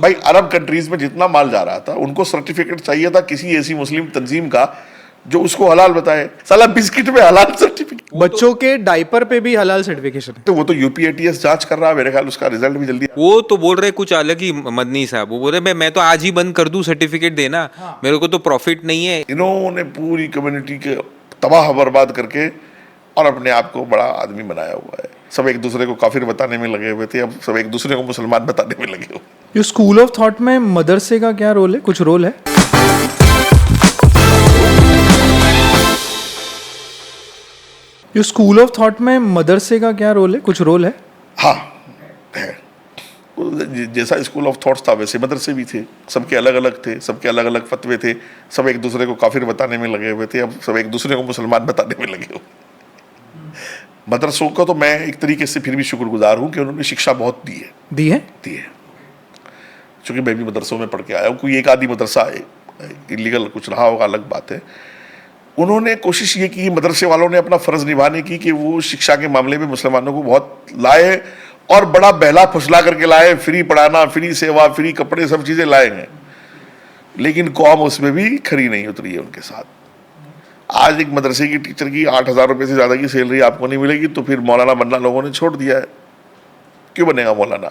भाई अरब कंट्रीज में जितना माल जा रहा था उनको सर्टिफिकेट चाहिए था किसी ऐसी मुस्लिम तंजीम का जो उसको हलाल बताए। साला बिस्किट में हलाल सर्टिफिकेट, बच्चों के डायपर पे भी हलाल सर्टिफिकेशन है। तो वो तो यूपीएटीएस जांच कर रहा है, मेरे ख्याल उसका रिजल्ट भी जल्दी। वो तो बोल रहे कुछ अलग ही मदनी साहब, वो बोल रहे मैं तो आज ही बंद कर दूं सर्टिफिकेट देना, मेरे को तो प्रॉफिट नहीं है। इन्होंने पूरी कम्युनिटी के तबाह बर्बाद करके और अपने आप को बड़ा आदमी बनाया हुआ है। सब एक दूसरे को काफिर बताने में लगे हुए थे, अब सब एक दूसरे को मुसलमान बताने में लगे हुए। ये स्कूल ऑफ थॉट में मदरसे का क्या रोल है? कुछ रोल है? ये स्कूल ऑफ थॉट में मदरसे का क्या रोल है? कुछ रोल है? हाँ है, जैसा स्कूल ऑफ थॉट्स था वैसे मदरसे भी थे, सबके अलग अलग थे, सबके अलग अलग फतवे थे, सब एक दूसरे को काफिर बताने में लगे हुए थे, अब सब एक दूसरे को मुसलमान बताने में लगे हुए। मदरसों का तो मैं एक तरीके से फिर भी शुक्रगुजार हूँ कि उन्होंने शिक्षा बहुत दी है। दी है? दी है, चूंकि मैं भी मदरसों में पढ़ के आया हूँ। कोई एक आदि मदरसा इलीगल कुछ रहा होगा अलग बात है। उन्होंने कोशिश ये की, मदरसे वालों ने अपना फर्ज निभाने की कि वो शिक्षा के मामले में मुसलमानों को बहुत लाए और बड़ा बहला फुसला करके लाए, फ्री पढ़ाना, फ्री सेवा, फ्री कपड़े, सब चीजें लाए हैं। लेकिन कौम उसमें भी खरी नहीं उतरी है उनके साथ। आज एक मदरसे की टीचर की 8,000 रुपये से ज़्यादा की सैलरी आपको नहीं मिलेगी, तो फिर मौलाना बनना लोगों ने छोड़ दिया है। क्यों बनेगा मौलाना?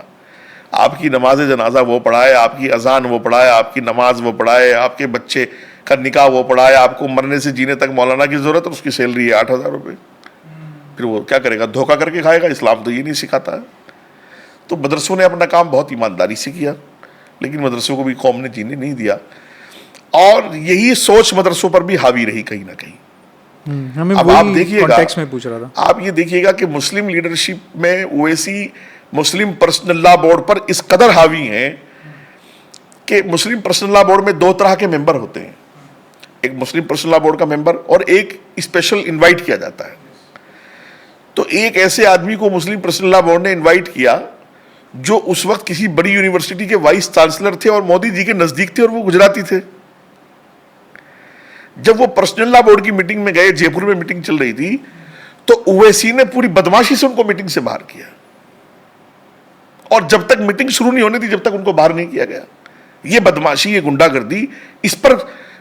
आपकी नमाज जनाजा वो पढ़ाए, आपकी अजान वो पढ़ाए, आपकी नमाज वो पढ़ाए, आपके बच्चे का निकाह वो पढ़ाए, आपको मरने से जीने तक मौलाना की ज़रूरत है, उसकी सैलरी है 8,000 रुपये। फिर वो क्या करेगा? धोखा करके खाएगा। इस्लाम तो ये नहीं सिखाता है। तो मदरसों ने अपना काम बहुत ईमानदारी से किया, लेकिन मदरसों को भी कौम ने जीने नहीं दिया, और यही सोच मदरसों पर भी हावी रही कहीं ना कहीं। हमें अब आप देखिएगा, कॉन्टेक्स्ट में पूछ रहा था। आप ये देखिएगा कि मुस्लिम लीडरशिप में ओवैसी मुस्लिम पर्सनल लॉ बोर्ड पर इस कदर हावी हैं कि मुस्लिम पर्सनल लॉ बोर्ड में 2 तरह के मेंबर होते हैं। एक मुस्लिम पर्सनल लॉ बोर्ड का मेंबर और एक स्पेशल इनवाइट किया जाता है। तो एक ऐसे आदमी को मुस्लिम पर्सनल लॉ बोर्ड ने इनवाइट किया जो उस वक्त किसी बड़ी यूनिवर्सिटी के वाइस चांसलर थे और मोदी जी के नजदीक थे, और वो गुजराती थे। जब वो पर्सनल लॉ बोर्ड की मीटिंग में गए, जयपुर में मीटिंग चल रही थी, तो ओवैसी ने पूरी बदमाशी से उनको मीटिंग से बाहर किया, और जब तक मीटिंग शुरू नहीं होनी थी जब तक उनको बाहर नहीं किया गया। ये बदमाशी, ये गुंडागर्दी, इस पर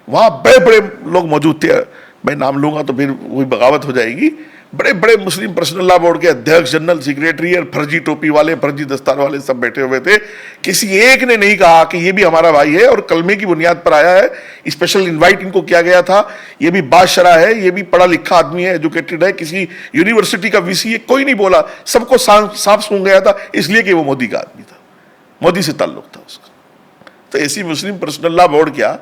वहां बड़े बड़े लोग मौजूद थे। मैं नाम लूंगा तो फिर वही बगावत हो जाएगी। बड़े बड़े मुस्लिम पर्सनल लॉ बोर्ड के अध्यक्ष, जनरल सेक्रेटरी और फर्जी टोपी वाले, फर्जी दस्तार वाले सब बैठे हुए थे। किसी एक ने नहीं कहा कि ये भी हमारा भाई है और कलमे की बुनियाद पर आया है, स्पेशल इनवाइट इनको किया गया था, ये भी बादशरा है, ये भी पढ़ा लिखा आदमी है, एजुकेटेड है, किसी यूनिवर्सिटी का वीसी है। कोई नहीं बोला, सबको साफ सूंघ गया था, इसलिए कि वो मोदी का आदमी था, मोदी से ताल्लुक था उसका। तो ऐसी मुस्लिम पर्सनल लॉ बोर्ड क्या,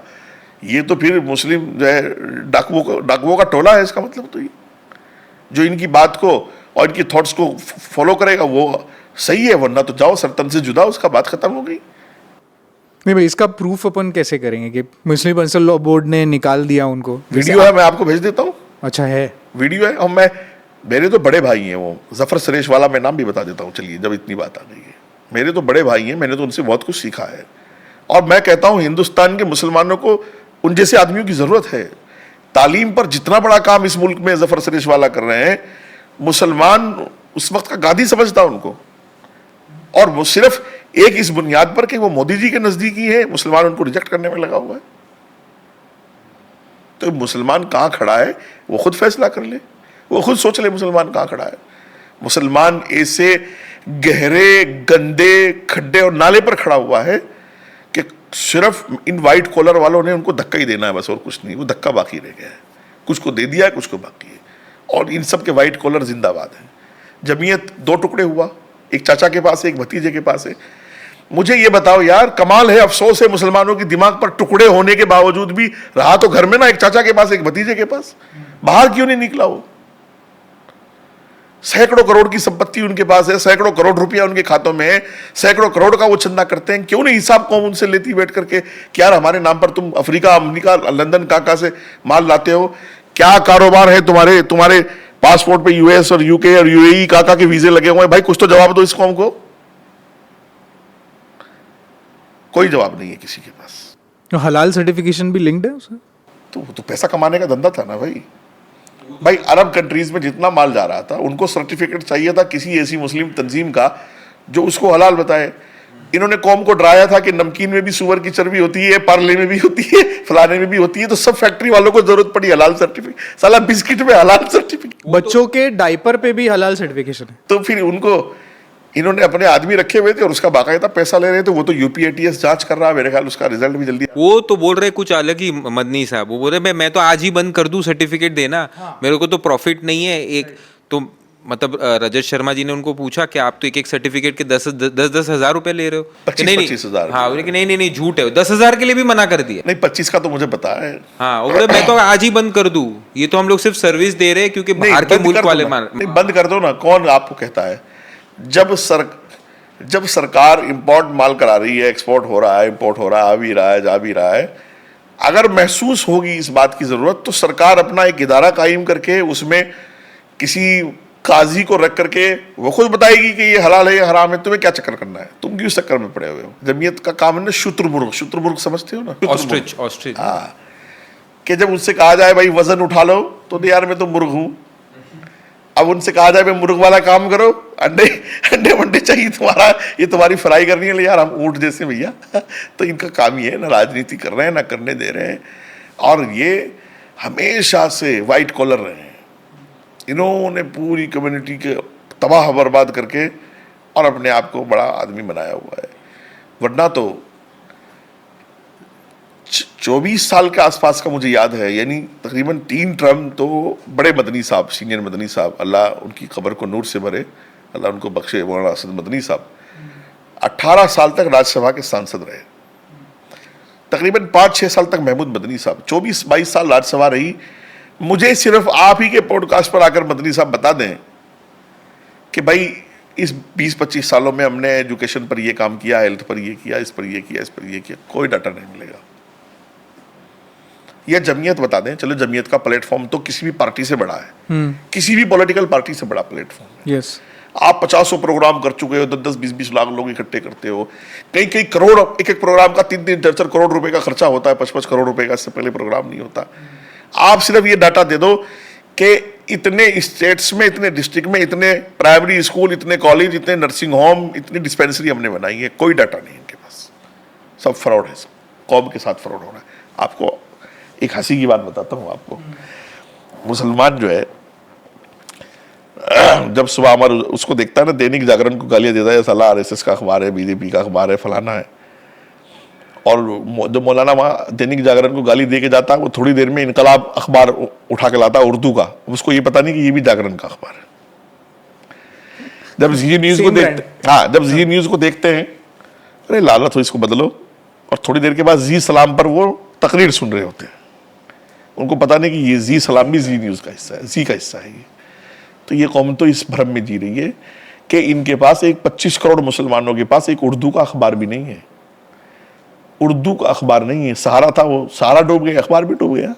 ये तो फिर मुस्लिम जो है डाकुओं का टोला है। इसका मतलब तो ये जो इनकी बात को और इनकी थॉट्स को फॉलो करेगा वो सही है, वरना तो जाओ सरतन से जुदा, उसका बात खत्म हो गई। नहीं भाई, इसका प्रूफ अपन कैसे करेंगे कि मुस्लिम पर्सनल लॉ बोर्ड ने निकाल दिया उनको? वीडियो है, मैं आपको भेज देता हूँ। अच्छा है, वीडियो है। और मेरे तो बड़े भाई हैं, वो जफर सरेश वाला, मैं नाम भी बता देता हूँ चलिए, जब इतनी बात आ गई है। मेरे तो बड़े भाई हैं, मैंने तो उनसे बहुत कुछ सीखा है, और मैं कहता हूँ हिंदुस्तान के मुसलमानों को उन जैसे आदमियों की जरूरत है। तालीम पर जितना बड़ा काम इस मुल्क में जफर सरेश वाला कर रहे हैं, मुसलमान उस वक्त का गांधी समझता उनको, और वो सिर्फ एक इस बुनियाद पर कि वो मोदी जी के नजदीकी है, मुसलमान उनको रिजेक्ट करने में लगा हुआ है। तो मुसलमान कहां खड़ा है वो खुद फैसला कर ले, वो खुद सोच ले मुसलमान कहां खड़ा है। मुसलमान ऐसे गहरे, गंदे खड्डे और नाले पर खड़ा हुआ है कि सिर्फ इन वाइट कॉलर वालों ने उनको धक्का ही देना है बस, और कुछ नहीं। वो धक्का बाकी रह गया है, कुछ को दे दिया है, कुछ को बाकी है, और इन सब के वाइट कॉलर जिंदाबाद है। जमीयत 2 टुकड़े हुआ, एक चाचा के पास है, एक भतीजे के पास है। मुझे ये बताओ यार, कमाल है, अफसोस है मुसलमानों की दिमाग पर, टुकड़े होने के बावजूद भी रहा तो घर में ना, एक चाचा के पास, एक भतीजे के पास। बाहर क्यों नहीं निकला वो? सैकड़ों करोड़ की संपत्ति उनके पास है, सैकड़ों करोड़ रुपया उनके खातों में है, सैकड़ों करोड़ का वो चंदा करते हैं। क्यों नहीं हिसाब कौम उनसे लेती बैठ करके कि यार हमारे नाम पर तुम अफ्रीका, अमेरिका, लंदन काका से माल लाते हो, क्या कारोबार है तुम्हारे पासपोर्ट पे यूएस और यूके और यूएई काका के वीजे लगे हुए हैं। भाई कुछ तो जवाब दो इस कौम को। कोई जवाब नहीं है किसी के पास। तो हलाल सर्टिफिकेशन भी लिंक्ड है उससे? तो वो तो पैसा कमाने का धंधा था ना भाई। अरब कंट्रीज में जितना माल जा रहा था उनको सर्टिफिकेट चाहिए था किसी ऐसी मुस्लिम तंजीम का जो उसको हलाल बताए। इन्होंने कौम को डराया था कि नमकीन में भी सुअर की चर्बी होती है, पार्ले में भी होती है, फलाने में भी होती है, तो सब फैक्ट्री वालों को जरूरत पड़ी हलाल सर्टिफिकेट। साला बिस्किट में हलाल सर्टिफिकेट, बच्चों के डायपर पे भी हलाल सर्टिफिकेशन है। तो फिर उनको इन्होंने अपने आदमी रखे हुए थे और उसका बाकायदा पैसा ले रहे थे। वो तो यूपीएटीएस जांच कर रहा है, मेरे ख्याल उसका रिजल्ट भी जल्दी। वो तो बोल रहे कुछ अलग ही मदनी साहब, वो बोल रहे मैं तो आज ही बंद कर दूं सर्टिफिकेट देना, मेरे को तो प्रॉफिट नहीं है। एक तो मतलब रजत शर्मा जी ने उनको पूछा कि आप तो एक एक सर्टिफिकेट के 10 हजार रुपए ले रहे हो। 25,000। हाँ, बोले कि नहीं झूठ है, 10,000 के लिए भी मना कर दिया। नहीं, 25 का तो मुझे पता है। हाँ, वो बोले मैं तो आज ही बंद कर दूं, ये तो हम लोग सिर्फ सर्विस दे रहे हैं क्योंकि बाहर के मुल्क वाले नहीं, बंद कर दो ना। कौन आपको कहता है? जब सरकार इंपोर्ट माल करा रही है, एक्सपोर्ट हो रहा है, इंपोर्ट हो रहा है, आ भी रहा है, जा भी रहा है, अगर महसूस होगी इस बात की जरूरत, तो सरकार अपना एक इदारा कायम करके उसमें किसी काजी को रख करके वो खुद बताएगी कि ये हलाल है, ये हराम है। तुम्हें क्या चक्कर करना है? तुम क्यों इस चक्कर में पड़े हुए हो? जमीयत का काम है ना शुतुरमुर्ग। शुतुरमुर्ग समझते हो ना? ऑस्ट्रिच। हाँ, कि जब उनसे कहा जाए भाई वजन उठा लो, तो यार मैं तो मुर्ग हूं। अब उनसे कहा जाए भाई मुर्ग वाला काम करो, अंडे वंडे चाहिए तुम्हारा, ये तुम्हारी फ्राई करनी है, यार हम ऊंट जैसे भैया। तो इनका काम ही है ना राजनीति कर रहे हैं, ना करने दे रहे हैं। और ये हमेशा से वाइट कॉलर रहे हैं। इन्होंने पूरी कम्युनिटी के तबाह बर्बाद करके और अपने आप को बड़ा आदमी बनाया हुआ है। वरना तो 24 साल के आसपास का मुझे याद है, यानी तकरीबन 3 टर्म तो बड़े मदनी साहब, सीनियर मदनी साहब, अल्लाह उनकी कब्र को नूर से भरे, अल्लाह उनको बख्शे, मौलाना असद मदनी साहब 18 साल तक राज्यसभा के सांसद रहे। तकरीबन 5-6 साल तक महमूद मदनी साहब, 24-22 साल राज्यसभा रही। मुझे सिर्फ आप ही के पॉडकास्ट पर आकर मदनी साहब बता दें कि भाई इस 20-25 सालों में हमने एजुकेशन पर ये काम किया, हेल्थ पर ये किया, इस पर ये किया, इस पर ये किया, कोई डाटा नहीं मिलेगा। यह जमीयत बता दें, चलो जमीयत का प्लेटफॉर्म तो किसी भी पार्टी से बड़ा है, किसी भी पॉलिटिकल पार्टी से बड़ा प्लेटफॉर्म है। यस, आप 50 प्रोग्राम कर चुके हो, 10-20 लाख लोग इकट्ठे करते हो, कई करोड़, एक प्रोग्राम का 3-4 करोड़ रुपए का खर्चा होता है, 55 करोड़ रुपए का, इससे पहले प्रोग्राम नहीं होता। आप सिर्फ ये डाटा दे दो कि इतने स्टेट्स में, इतने डिस्ट्रिक्ट में, इतने प्राइमरी स्कूल, इतने कॉलेज, इतने नर्सिंग होम, इतनी डिस्पेंसरी हमने बनाई है। कोई डाटा नहीं इनके पास, सब फ्रॉड है, सब कौम के साथ फ्रॉड हो रहा है। आपको एक हंसी की बात बताता हूँ आपको। मुसलमान जो है जब सुबह हमारे उसको देखता है ना, दैनिक जागरण को गालियां देता है, साला आरएसएस का अखबार है, बीजेपी का अखबार है, फलाना है। और जो मौलाना वहाँ दैनिक जागरण को गाली दे के जाता है, वो थोड़ी देर में इनकलाब अखबार उठा के लाता है उर्दू का। उसको ये पता नहीं कि ये भी जागरण का अखबार है। जब जी न्यूज को देखते, हाँ, जब जी न्यूज को देखते हैं, अरे लालत हो इसको बदलो, और थोड़ी देर के बाद जी सलाम पर वो तकरीर सुन रहे होते हैं। उनको पता नहीं कि ये जी सलाम भी जी न्यूज का हिस्सा है, जी का हिस्सा है ये। तो ये कौम तो इस भ्रम में जी रही है कि इनके पास एक 25 करोड़ मुसलमानों के पास एक उर्दू का अखबार भी नहीं है। उर्दू का अखबार नहीं है। सहारा था, वो सहारा डूब गया, अखबार भी डूब गया।